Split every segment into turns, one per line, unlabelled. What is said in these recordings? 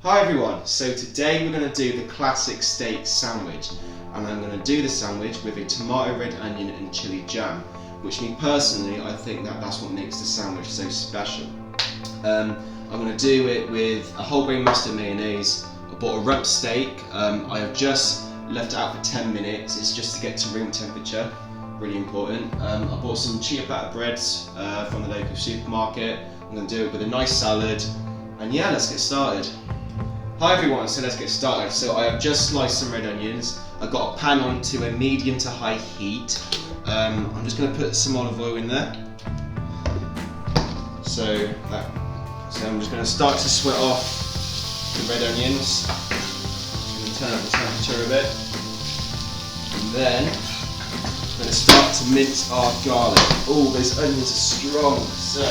Hi everyone, so today we're going to do the classic steak sandwich, and I'm going to do the sandwich with a tomato, red onion and chili jam, which me personally, I think that's what makes the sandwich so special. I'm going to do it with a whole grain mustard mayonnaise. I bought a rump steak. I have just left it out for 10 minutes, it's just to get to room temperature, really important. I bought some chia batter breads from the local supermarket. I'm going to do it with a nice salad, and yeah, let's get started. Hi everyone, so let's get started. So I have just sliced some red onions. I've got a pan on to a medium to high heat. I'm just going to put some olive oil in there. So I'm just going to start to sweat off the red onions. I'm going to turn up the temperature a bit. And then I'm going to start to mince our garlic. Oh, those onions are strong. So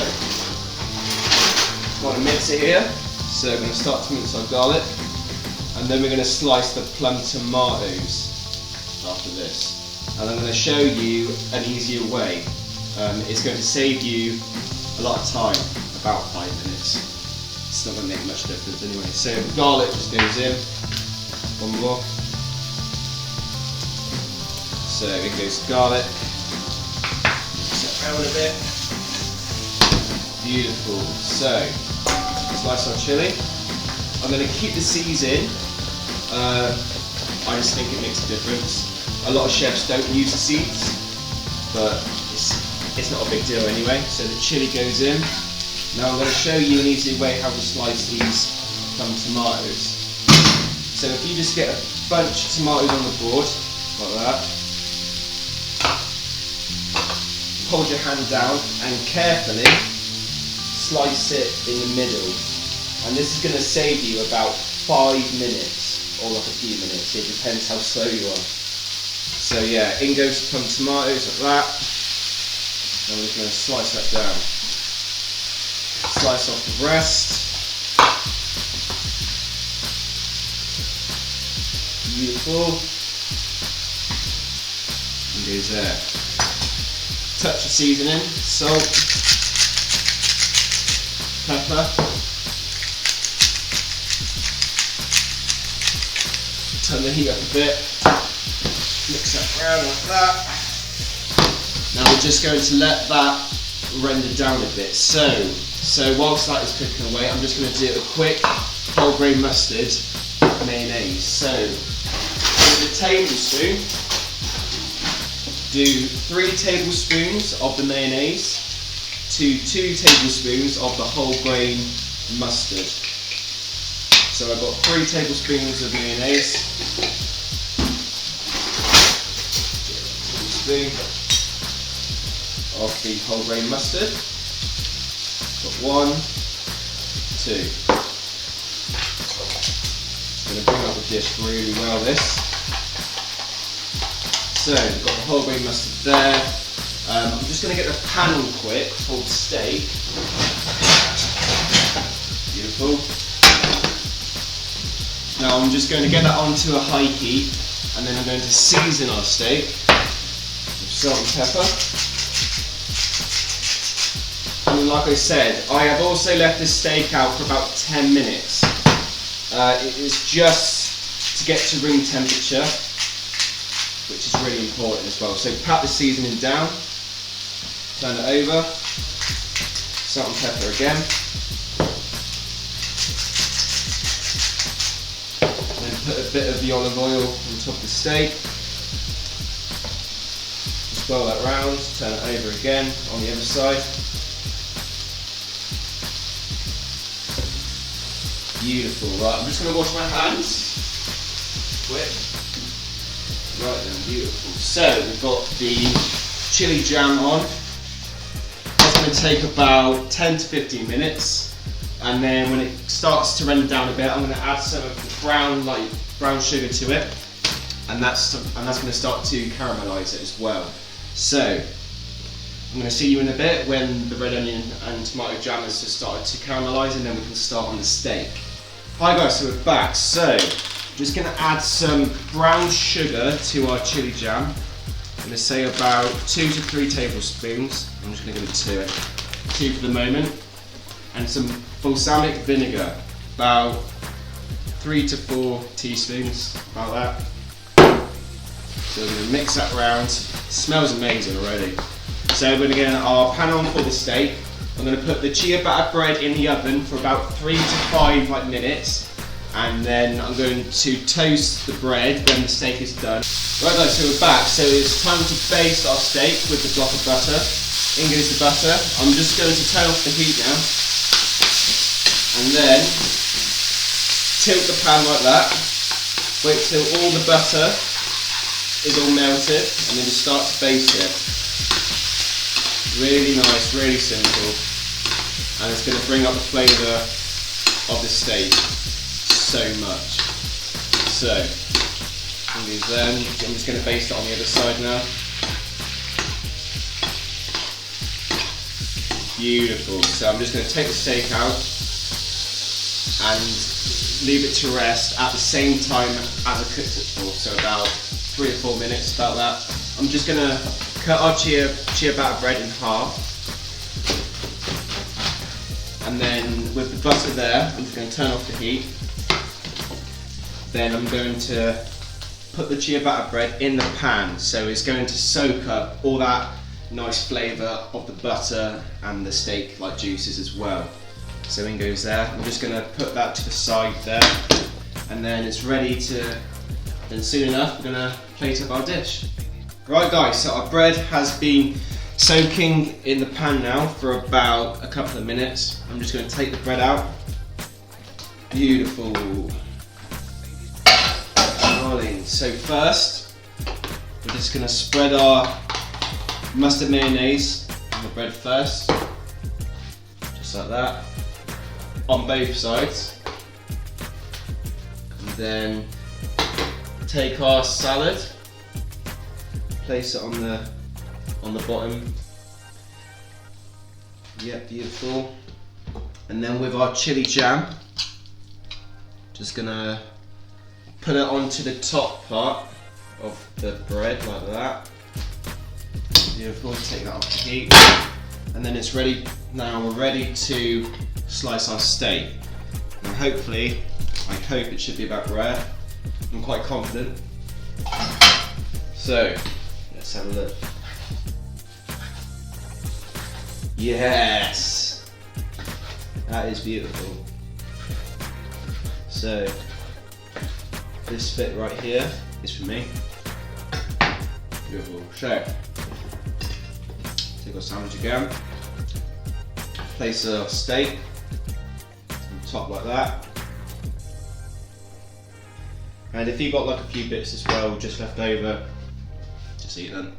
I'm going to mince it here. So we're going to start to mince our garlic, and then we're going to slice the plum tomatoes after this. And I'm going to show you an easier way. It's going to save you a lot of time, about 5 minutes. It's not going to make much difference anyway. So the garlic just goes in, one more. So it goes the garlic, mix it around a bit. Beautiful. So slice our chili. I'm going to keep the seeds in. I just think it makes a difference. A lot of chefs don't use the seeds, but it's not a big deal anyway. So the chili goes in. Now I'm going to show you an easy way how to slice these plum tomatoes. So if you just get a bunch of tomatoes on the board, like that, hold your hand down and carefully slice it in the middle, and this is going to save you about 5 minutes or like a few minutes. It depends how slow you are. So yeah, in goes some tomatoes like that, and we're going to slice that down. Slice off the rest. Beautiful. And goes there. Touch of seasoning, salt, pepper, turn the heat up a bit, mix that around like that. Now we're just going to let that render down a bit. So whilst that is cooking away, I'm just going to do a quick whole grain mustard mayonnaise. So with a tablespoon, do 3 tablespoons of the mayonnaise to 2 tablespoons of the whole grain mustard. So I've got 3 tablespoons of mayonnaise, tablespoon of the whole grain mustard. Got 1, 2. It's going to bring up the dish really well, this. So we've got the whole grain mustard there. I'm just going to get the pan on quick for the steak. Beautiful. Now I'm just going to get that onto a high heat, and then I'm going to season our steak with salt and pepper. And like I said, I have also left this steak out for about 10 minutes. It is just to get to room temperature, which is really important as well. So pat the seasoning down. Turn it over, salt and pepper again, then put a bit of the olive oil on top of the steak, swirl that round, turn it over again on the other side. Beautiful. Right, I'm just going to wash my hands, quick. Right then, beautiful. So we've got the chili jam on. Going to take about 10 to 15 minutes, and then when it starts to render down a bit, I'm going to add some of the brown sugar to it, and that's going to start to caramelise it as well. So I'm going to see you in a bit when the red onion and tomato jam has just started to caramelise, and then we can start on the steak. Hi guys, so we're back. So I'm just going to add some brown sugar to our chili jam. I'm going to say about 2 to 3 tablespoons. I'm just going to give it 2 for the moment, and some balsamic vinegar, about 3 to 4 teaspoons, about that. So we're going to mix that around. Smells amazing already. So we're going to get our pan on for the steak. I'm going to put the chia batter bread in the oven for about 3 to 5 minutes, and then I'm going to toast the bread when the steak is done. Right guys, so we're back. So it's time to baste our steak with the block of butter. In goes the butter. I'm just going to turn off the heat now, and then tilt the pan like that. Wait till all the butter is all melted, and then just start to baste it. Really nice, really simple, and it's going to bring up the flavour of the steak so much. So, I'm just going to baste it on the other side now. Beautiful. So I'm just going to take the steak out and leave it to rest at the same time as I cooked it for, so about 3 or 4 minutes, about that. I'm just going to cut our chia batter bread in half, and then with the butter there, I'm just going to turn off the heat. Then I'm going to put the chia batter bread in the pan, so it's going to soak up all that nice flavour of the butter and the steak like juices as well. So in goes there. I'm just going to put that to the side there, and then it's ready to, then soon enough we're going to plate up our dish. Right guys, so our bread has been soaking in the pan now for about a couple of minutes. I'm just going to take the bread out. Beautiful. Darling. So first, we're just going to spread our mustard mayonnaise on the bread first, just like that, on both sides. And then take our salad, place it on the bottom. Yep, beautiful. And then with our chili jam, just gonna put it onto the top part of the bread like that. Beautiful, take that off the heat. And then it's ready, now we're ready to slice our steak. And hopefully, I hope it should be about rare. I'm quite confident. So, let's have a look. Yes! That is beautiful. So, this bit right here is for me. Beautiful. So, take our sandwich again, place our steak on top like that, and if you've got like a few bits as well just left over, just eat them.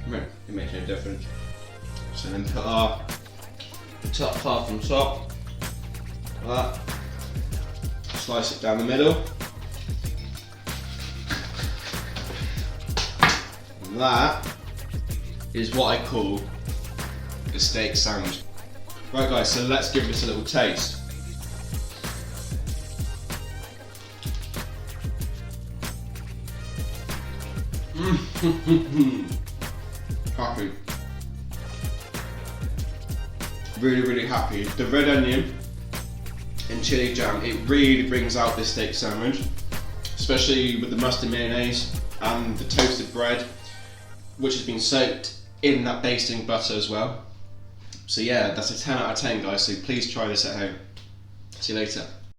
It makes no difference. So then put the top half on top, like that, slice it down the middle, and that is what I call a steak sandwich. Right guys, so let's give this a little taste. Happy. Really, really happy. The red onion and chili jam, it really brings out this steak sandwich, especially with the mustard mayonnaise and the toasted bread, which has been soaked in that basting butter as well. So yeah, that's a 10 out of 10 guys, so please try this at home. See you later.